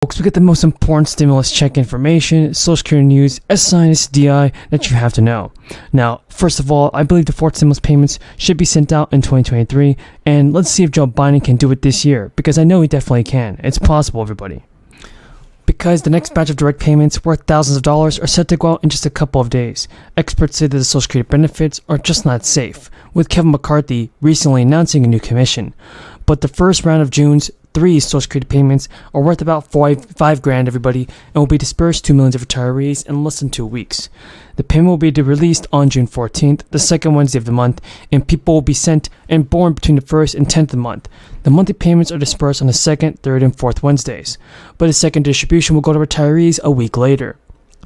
Folks, we get the most important stimulus check information, Social Security news, SSI and SSDI that you have to know. Now, first of all, I believe the fourth stimulus payments should be sent out in 2023, and let's see if Joe Biden can do it this year, because I know he definitely can. It's possible, everybody. Because the next batch of direct payments worth thousands of dollars are set to go out in just a couple of days. Experts say that the Social Security benefits are just not safe, with Kevin McCarthy recently announcing a new commission. But the first round of June's 3 Social Security payments are worth about $5 grand, everybody, and will be dispersed to millions of retirees in less than 2 weeks. The payment will be released on June 14th, the second Wednesday of the month, and people will be sent and born between the 1st and 10th of the month. The monthly payments are dispersed on the 2nd, 3rd, and 4th Wednesdays, but the second distribution will go to retirees a week later.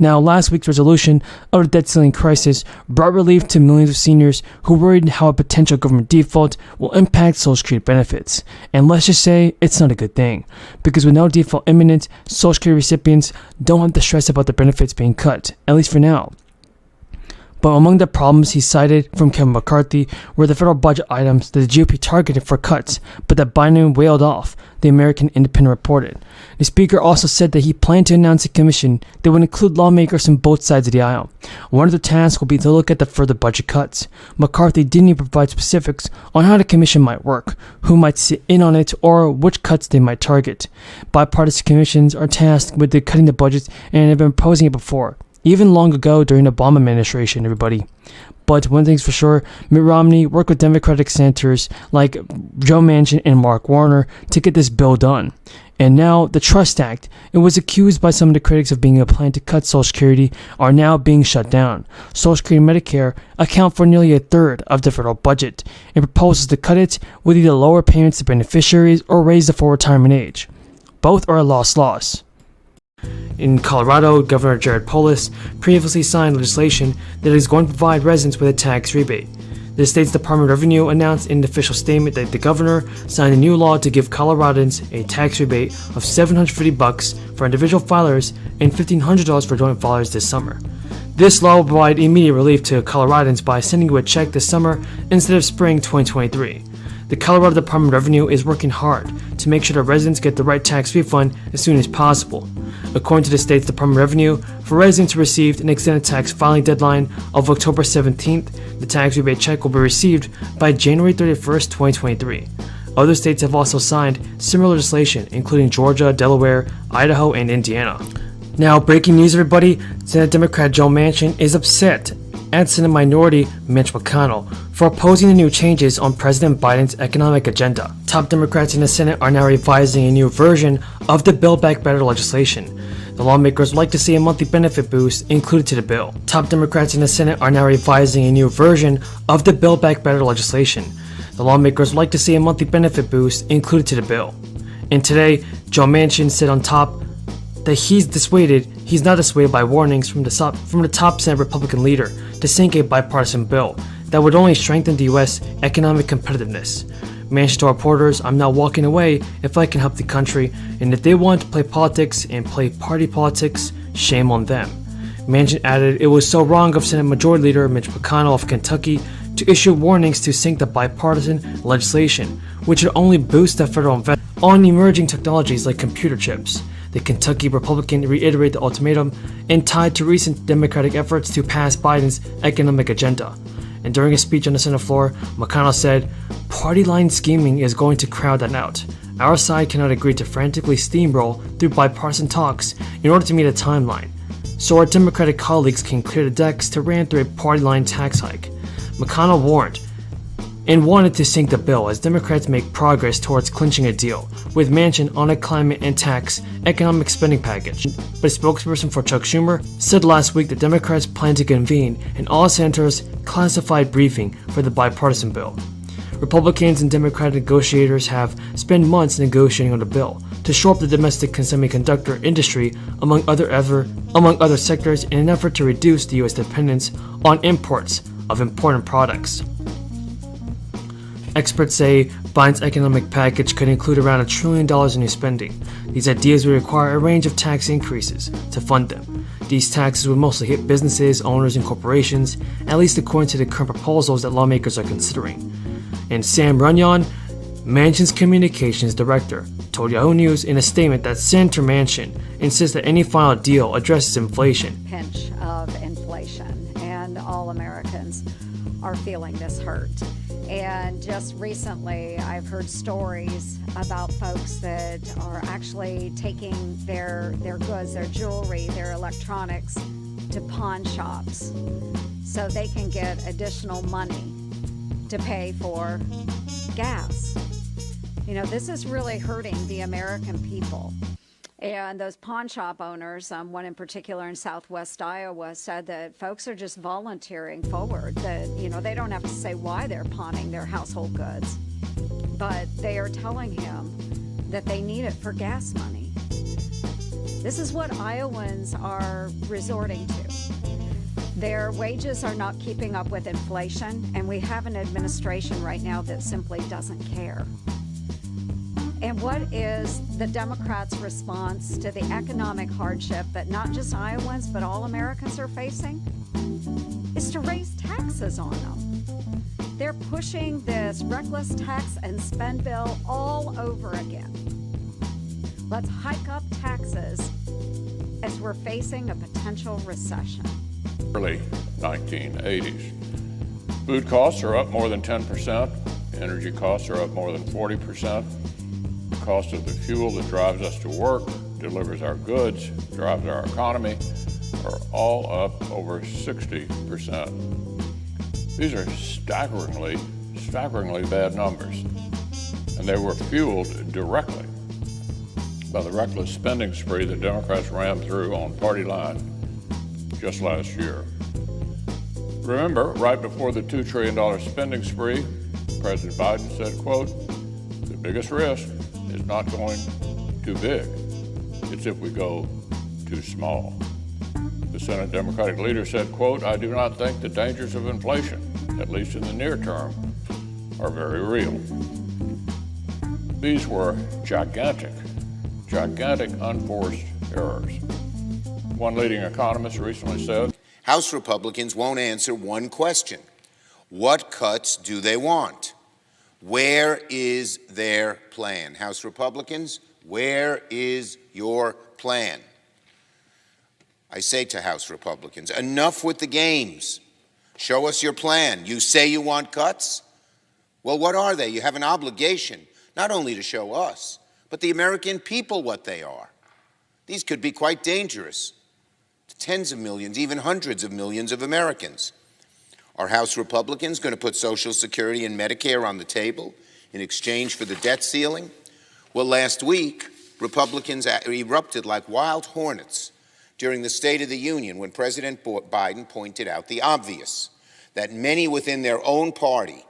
Now, last week's resolution of the debt ceiling crisis brought relief to millions of seniors who worried how a potential government default will impact Social Security benefits. And let's just say it's not a good thing, because with no default imminent, Social Security recipients don't have to stress about their benefits being cut, at least for now. But among the problems he cited from Kevin McCarthy were the federal budget items that the GOP targeted for cuts, but that Biden wailed off, the American Independent reported. The speaker also said that he planned to announce a commission that would include lawmakers from both sides of the aisle. One of the tasks will be to look at the further budget cuts. McCarthy didn't even provide specifics on how the commission might work, who might sit in on it, or which cuts they might target. Bipartisan commissions are tasked with cutting the budgets and have been proposing it before, even long ago during the Obama administration, everybody. But one thing's for sure, Mitt Romney worked with Democratic senators like Joe Manchin and Mark Warner to get this bill done. And now, the Trust Act, it was accused by some of the critics of being a plan to cut Social Security, are now being shut down. Social Security and Medicare account for nearly a third of the federal budget, and proposals to cut it would either lower payments to beneficiaries or raise the full retirement age. Both are a loss. In Colorado, Governor Jared Polis previously signed legislation that is going to provide residents with a tax rebate. The state's Department of Revenue announced in an official statement that the governor signed a new law to give Coloradans a tax rebate of $750 for individual filers and $1,500 for joint filers this summer. This law will provide immediate relief to Coloradans by sending you a check this summer instead of spring 2023. The Colorado Department of Revenue is working hard to make sure that residents get the right tax refund as soon as possible. According to the state's Department of Revenue, for residents who received an extended tax filing deadline of October 17th, the tax rebate check will be received by January 31st, 2023. Other states have also signed similar legislation, including Georgia, Delaware, Idaho, and Indiana. Now, breaking news, everybody. Senate Democrat Joe Manchin is upset at Senate Minority Mitch McConnell for opposing the new changes on President Biden's economic agenda. Top Democrats in the Senate are now revising a new version of the Build Back Better legislation. The lawmakers would like to see a monthly benefit boost included to the bill. Top Democrats in the Senate are now revising a new version of the Build Back Better legislation. The lawmakers would like to see a monthly benefit boost included to the bill. And today, Joe Manchin said on top that he's not dissuaded by warnings from the top Senate Republican leader to sink a bipartisan bill that would only strengthen the U.S. economic competitiveness. Manchin told reporters, "I'm not walking away if I can help the country, and if they want to play politics and play party politics, shame on them." Manchin added it was so wrong of Senate Majority Leader Mitch McConnell of Kentucky to issue warnings to sink the bipartisan legislation, which would only boost the federal investment on emerging technologies like computer chips. The Kentucky Republican reiterated the ultimatum and tied to recent Democratic efforts to pass Biden's economic agenda. And during a speech on the Senate floor, McConnell said, "Party line scheming is going to crowd that out. Our side cannot agree to frantically steamroll through bipartisan talks in order to meet a timeline, so our Democratic colleagues can clear the decks to ram through a party line tax hike." McConnell warned and wanted to sink the bill as Democrats make progress towards clinching a deal with Manchin on a climate and tax economic spending package. But a spokesperson for Chuck Schumer said last week that Democrats plan to convene an all-senators classified briefing for the bipartisan bill. Republicans and Democratic negotiators have spent months negotiating on the bill to shore up the domestic semiconductor industry among other sectors in an effort to reduce the U.S. dependence on imports of important products. Experts say Biden's economic package could include around $1 trillion in new spending. These ideas would require a range of tax increases to fund them. These taxes would mostly hit businesses, owners, and corporations, at least according to the current proposals that lawmakers are considering. And Sam Runyon Manchin's communications director told Yahoo News in a statement that Senator Manchin insists that any final deal addresses inflation. Pinch of inflation, and all Americans are feeling this hurt. And just recently, I've heard stories about folks that are actually taking their goods, their jewelry, their electronics to pawn shops so they can get additional money to pay for gas. You know, this is really hurting the American people. And those pawn shop owners, one in particular in Southwest Iowa, said that folks are just volunteering forward, that, you know, they don't have to say why they're pawning their household goods, but they are telling him that they need it for gas money. This is what Iowans are resorting to. Their wages are not keeping up with inflation, and we have an administration right now that simply doesn't care. And what is the Democrats' response to the economic hardship that not just Iowans but all Americans are facing? Is to raise taxes on them. They're pushing this reckless tax and spend bill all over again. Let's hike up taxes as we're facing a potential recession. Early 1980s. Food costs are up more than 10%. Energy costs are up more than 40%. The cost of the fuel that drives us to work, delivers our goods, drives our economy, are all up over 60%. These are staggeringly bad numbers, and they were fueled directly by the reckless spending spree that Democrats ran through on party line just last year. Remember, right before the $2 trillion spending spree, President Biden said, quote, "The biggest risk is not going too big. It's if we go too small." The Senate Democratic leader said, quote, "I do not think the dangers of inflation, at least in the near term, are very real." These were gigantic unforced errors. One leading economist recently said, House Republicans won't answer one question. What cuts do they want? Where is their plan? House Republicans, where is your plan? I say to House Republicans, enough with the games. Show us your plan. You say you want cuts? Well, what are they? You have an obligation not only to show us, but the American people what they are. These could be quite dangerous to tens of millions, even hundreds of millions of Americans. Are House Republicans going to put Social Security and Medicare on the table in exchange for the debt ceiling? Well, last week, Republicans erupted like wild hornets during the State of the Union when President Biden pointed out the obvious, that many within their own party